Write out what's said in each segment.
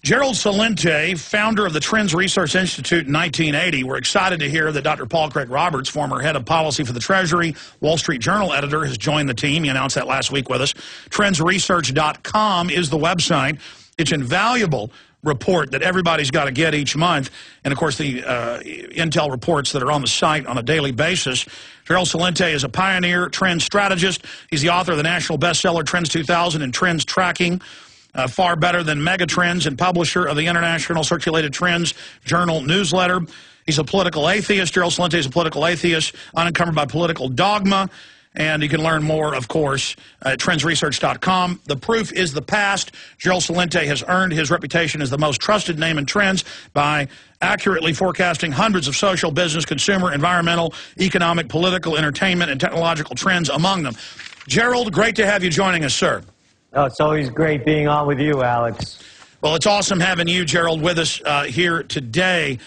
Gerald Celente, founder of the Trends Research Institute in 1980. We're excited to hear that Dr. Paul Craig Roberts, former head of policy for the Treasury, Wall Street Journal editor, has joined the team. He announced that last week with us. TrendsResearch.com is the website. It's invaluable report that everybody's got to get each month. And, of course, the intel reports that are on the site on a daily basis. Gerald Celente is a pioneer trend strategist. He's the author of the national bestseller Trends 2000 and Trends Tracking. Far better than Megatrends, and publisher of the International Circulated Trends Journal newsletter. He's a political atheist. Gerald Celente is a political atheist, unencumbered by political dogma. And you can learn more, of course, at TrendsResearch.com. The proof is the past. Gerald Celente has earned his reputation as the most trusted name in trends by accurately forecasting hundreds of social, business, consumer, environmental, economic, political, entertainment, and technological trends among them. Gerald, great to have you joining us, sir. Oh, it's always great being on with you, Alex. Well, it's awesome having you, Gerald, with us here today.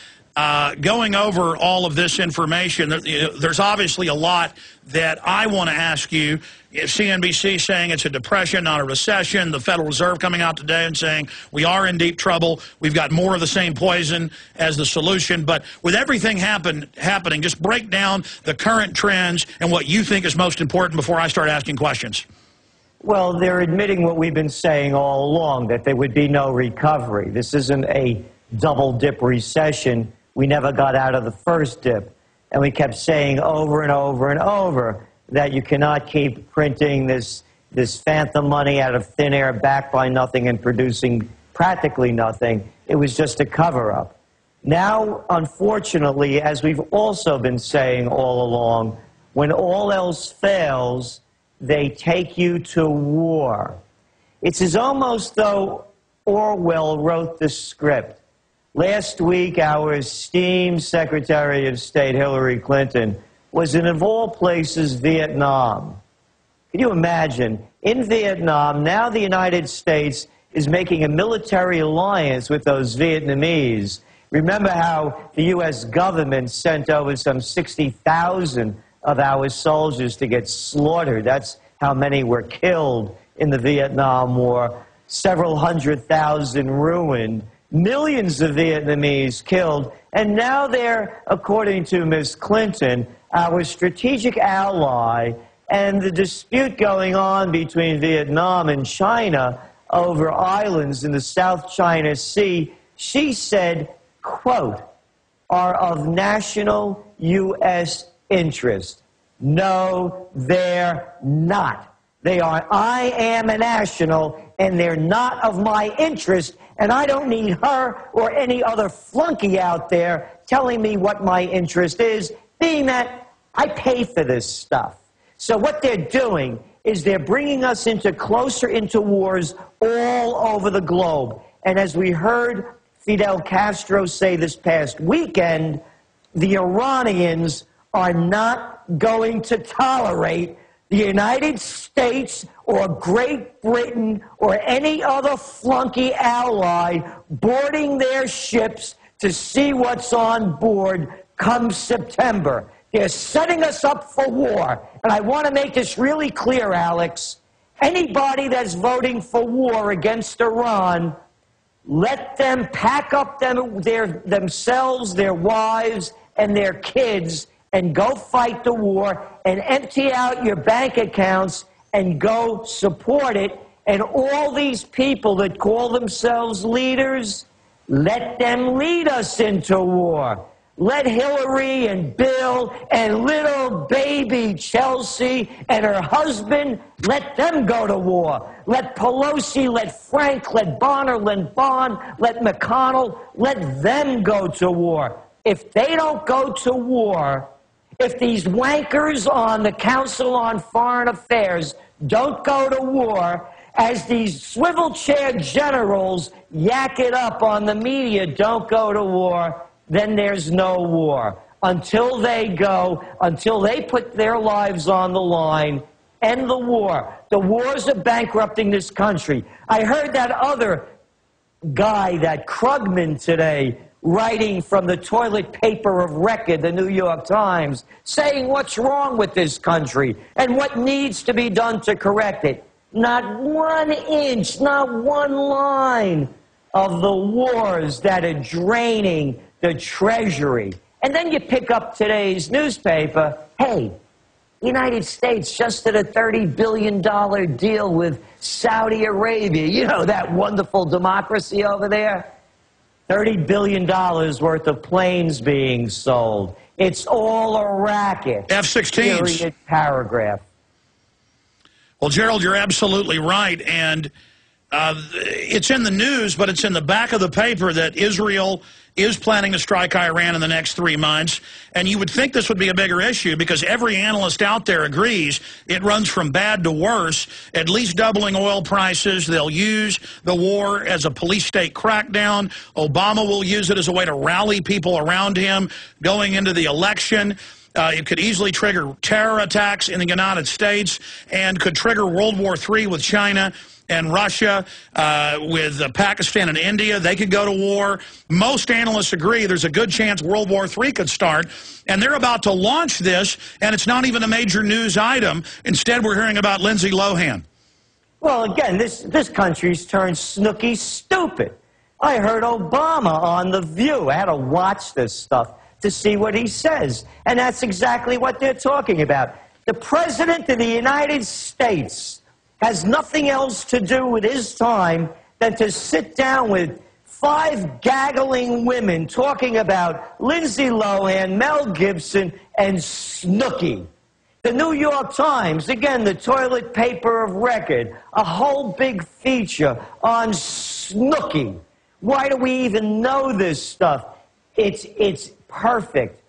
Going over all of this information, there's obviously a lot that I want to ask you. CNBC saying it's a depression, not a recession. The Federal Reserve coming out today and saying we are in deep trouble. We've got more of the same poison as the solution. But with everything happening, just break down the current trends and what you think is most important before I start asking questions. Well, they're admitting what we've been saying all along, that there would be no recovery. This isn't a double-dip recession. We never got out of the first dip. And we kept saying over and over and over that you cannot keep printing this phantom money out of thin air, backed by nothing and producing practically nothing. It was just a cover-up. Now, unfortunately, as we've also been saying all along, when all else fails, they take you to war. It's as almost though Orwell wrote the script. Last week, our esteemed Secretary of State Hillary Clinton was in, of all places, Vietnam. Can you imagine? In Vietnam, now the United States is making a military alliance with those Vietnamese. Remember how the U.S. government sent over some 60,000 of our soldiers to get slaughtered. That's how many were killed in the Vietnam War. Several 100,000 ruined. Millions of Vietnamese killed. And now they're, according to Ms. Clinton, our strategic ally, and the dispute going on between Vietnam and China over islands in the South China Sea, she said, quote, are of national U.S. interest. No, they're not. They are, I am a national, and they're not of my interest, and I don't need her or any other flunky out there telling me what my interest is, being that I pay for this stuff. So what they're doing is they're bringing us closer into wars all over the globe. And as we heard Fidel Castro say this past weekend, the Iranians are not going to tolerate the United States or Great Britain or any other flunky ally boarding their ships to see what's on board come September. They're setting us up for war. And I want to make this really clear, Alex. Anybody that's voting for war against Iran, let them pack up themselves, their wives, and their kids and go fight the war and empty out your bank accounts and go support it. And all these people that call themselves leaders, let them lead us into war. Let Hillary and Bill and little baby Chelsea and her husband, let them go to war. Let Pelosi, let Frank, let Bonner, let Bond, let McConnell, let them go to war. If they don't go to war, if these wankers on the Council on Foreign Affairs don't go to war, as these swivel chair generals yak it up on the media, don't go to war, then there's no war. Until they go, until they put their lives on the line, end the war. The wars are bankrupting this country. I heard that other guy, that Krugman today, writing from the toilet paper of record, the New York Times, saying what's wrong with this country and what needs to be done to correct it. Not 1 inch, not 1 line of the wars that are draining the Treasury. And then you pick up today's newspaper, hey, the United States just did a $30 billion deal with Saudi Arabia. You know, that wonderful democracy over there? $30 billion worth of planes being sold. It's all a racket. F-16s. Period, paragraph. Well, Gerald, you're absolutely right. And it's in the news, but it's in the back of the paper that Israel is planning to strike Iran in the next 3 months. And you would think this would be a bigger issue because every analyst out there agrees it runs from bad to worse, at least doubling oil prices. They'll use the war as a police state crackdown. Obama will use it as a way to rally people around him going into the election. It could easily trigger terror attacks in the United States and could trigger World War III with China and Russia, with Pakistan and India. They could go to war. Most analysts agree there's a good chance World War III could start. And they're about to launch this, and it's not even a major news item. Instead, we're hearing about Lindsay Lohan. Well, again, this country's turned snooky stupid. I heard Obama on The View. I had to watch this stuff to see what he says. And that's exactly what they're talking about. The President of the United States has nothing else to do with his time than to sit down with 5 gaggling women talking about Lindsay Lohan, Mel Gibson, and Snooki. The New York Times, again, the toilet paper of record, a whole big feature on Snooki. Why do we even know this stuff? It's perfect.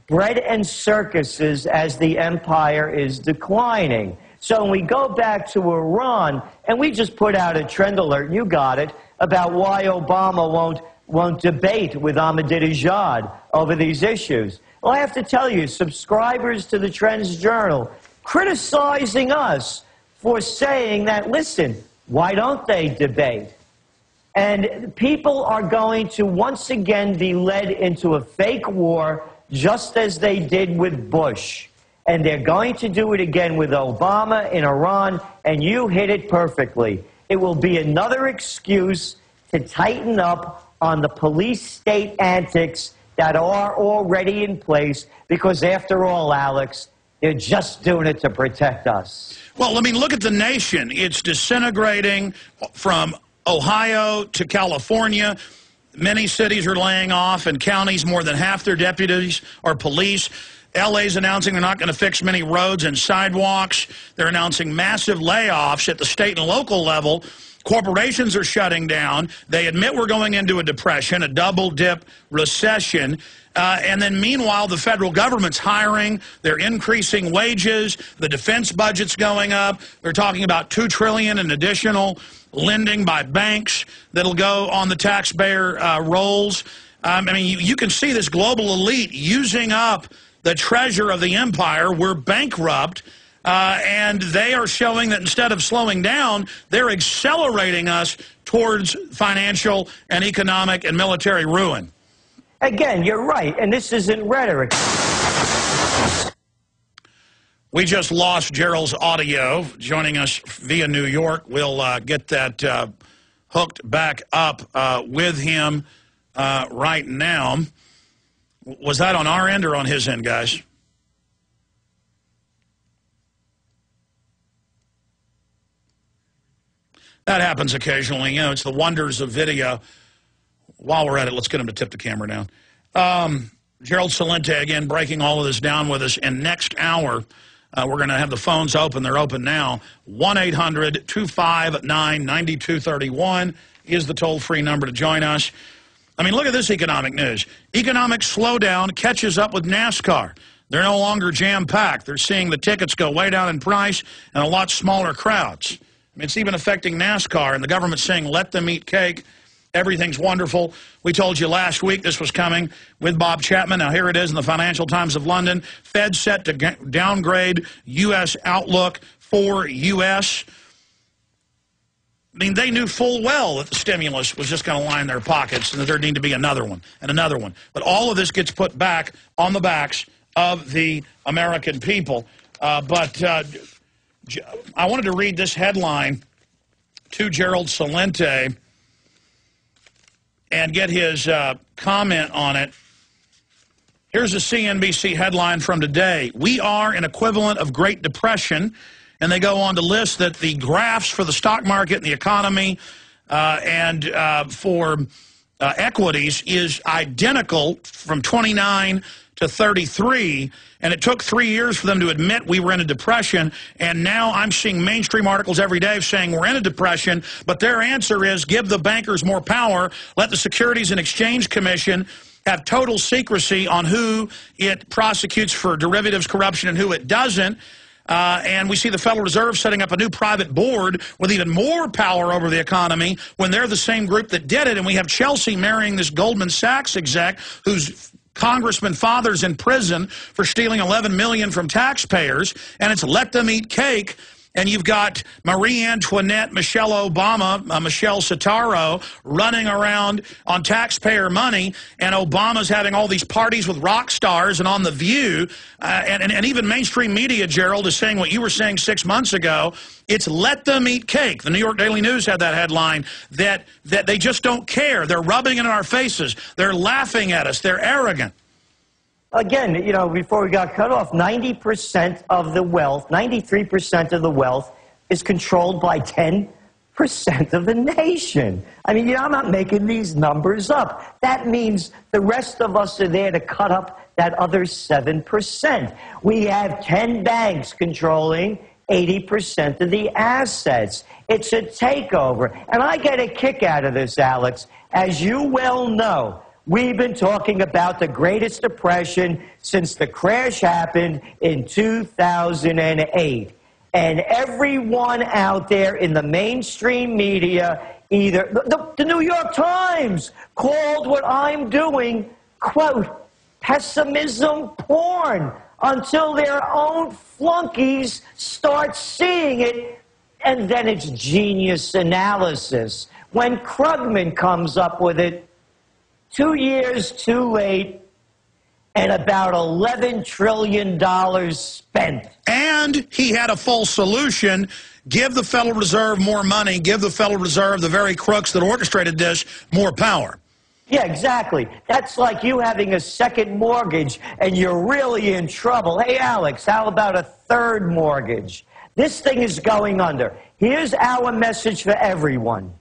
Bread and circuses as the empire is declining. So when we go back to Iran, and we just put out a trend alert, you got it, about why Obama won't debate with Ahmadinejad over these issues. Well, I have to tell you, subscribers to the Trends Journal criticizing us for saying that, listen, why don't they debate? And people are going to once again be led into a fake war just as they did with Bush. And they're going to do it again with Obama in Iran, and you hit it perfectly. It will be another excuse to tighten up on the police state antics that are already in place, because after all, Alex, they're just doing it to protect us. Well, I mean, look at the nation. It's disintegrating from Ohio to California. Many cities are laying off, and counties, more than half their deputies are police. LA's announcing they're not going to fix many roads and sidewalks. They're announcing massive layoffs at the state and local level. Corporations are shutting down. They admit we're going into a depression, a double-dip recession. And then meanwhile, the federal government's hiring. They're increasing wages. The defense budget's going up. They're talking about $2 trillion in additional lending by banks that'll go on the taxpayer rolls. I mean, you can see this global elite using up the treasure of the empire. We're bankrupt, and they are showing that instead of slowing down, they're accelerating us towards financial and economic and military ruin. Again, you're right, and this isn't rhetoric. We just lost Gerald's audio. Joining us via New York. We'll get that hooked back up with him right now. Was that on our end or on his end, guys? That happens occasionally. You know, it's the wonders of video. While we're at it, let's get him to tip the camera down. Gerald Celente, again, breaking all of this down with us. And next hour, we're going to have the phones open. They're open now. 1-800-259-9231 is the toll-free number to join us. I mean, look at this economic news. Economic slowdown catches up with NASCAR. They're no longer jam-packed. They're seeing the tickets go way down in price and a lot smaller crowds. I mean, it's even affecting NASCAR, and the government's saying, let them eat cake. Everything's wonderful. We told you last week this was coming with Bob Chapman. Now here it is in the Financial Times of London. Fed set to downgrade U.S. outlook for U.S. I mean, they knew full well that the stimulus was just going to line their pockets and that there needed to be another one and another one. But all of this gets put back on the backs of the American people. But I wanted to read this headline to Gerald Celente. and get his comment on it. Here's a CNBC headline from today. We are an equivalent of Great Depression. And they go on to list that the graphs for the stock market and the economy and for equities is identical from 29 to 33. And it took 3 years for them to admit we were in a depression. And now I'm seeing mainstream articles every day saying we're in a depression. But their answer is give the bankers more power, let the Securities and Exchange Commission have total secrecy on who it prosecutes for derivatives corruption and who it doesn't. And we see the Federal Reserve setting up a new private board with even more power over the economy when they're the same group that did it. And we have Chelsea marrying this Goldman Sachs exec whose congressman father's in prison for stealing $11 million from taxpayers. And it's let them eat cake. And you've got Marie Antoinette, Michelle Obama, Michelle Sotaro running around on taxpayer money, and Obama's having all these parties with rock stars and on The View, and even mainstream media, Gerald, is saying what you were saying 6 months ago. It's let them eat cake. The New York Daily News had that headline that they just don't care. They're rubbing it in our faces. They're laughing at us. They're arrogant. Again, you know, before we got cut off, 90% of the wealth, 93% of the wealth is controlled by 10% of the nation. I mean, I'm not making these numbers up. That means the rest of us are there to cut up that other 7%. We have 10 banks controlling 80% of the assets. It's a takeover. And I get a kick out of this, Alex. As you well know, we've been talking about the greatest depression since the crash happened in 2008. And everyone out there in the mainstream media, either the New York Times called what I'm doing, quote, pessimism porn, until their own flunkies start seeing it, and then it's genius analysis. When Krugman comes up with it, 2 years too late, and about $11 trillion spent. And he had a full solution. Give the Federal Reserve more money. Give the Federal Reserve, the very crooks that orchestrated this, more power. Yeah, exactly. That's like you having a second mortgage and you're really in trouble. Hey, Alex, how about a third mortgage? This thing is going under. Here's our message for everyone.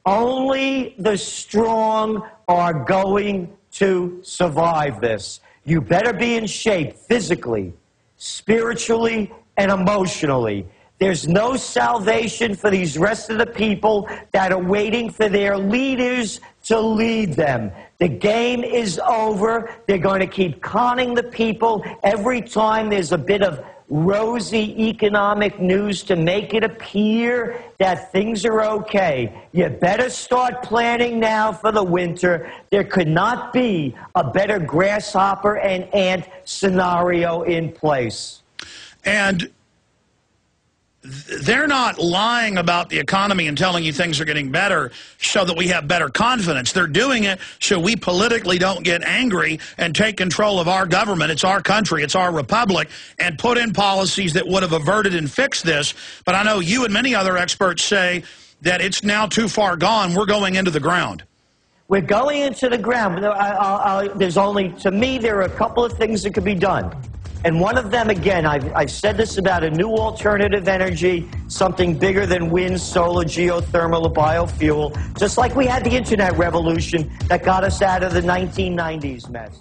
Only the strong are going to survive this. You better be in shape physically, spiritually, and emotionally. There's no salvation for these rest of the people that are waiting for their leaders to lead them. The game is over. They're going to keep conning the people every time there's a bit of rosy economic news to make it appear that things are okay. You better start planning now for the winter. There could not be a better grasshopper and ant scenario in place. And they're not lying about the economy and telling you things are getting better so that we have better confidence. They're doing it so we politically don't get angry and take control of our government. It's our country. It's our republic, and put in policies that would have averted and fixed this. But I know you and many other experts say that it's now too far gone. We're going into the ground. We're going into the ground. There's only, to me, there are a couple of things that could be done. And one of them, again, I've said this about a new alternative energy, something bigger than wind, solar, geothermal, or biofuel, just like we had the internet revolution that got us out of the 1990s mess.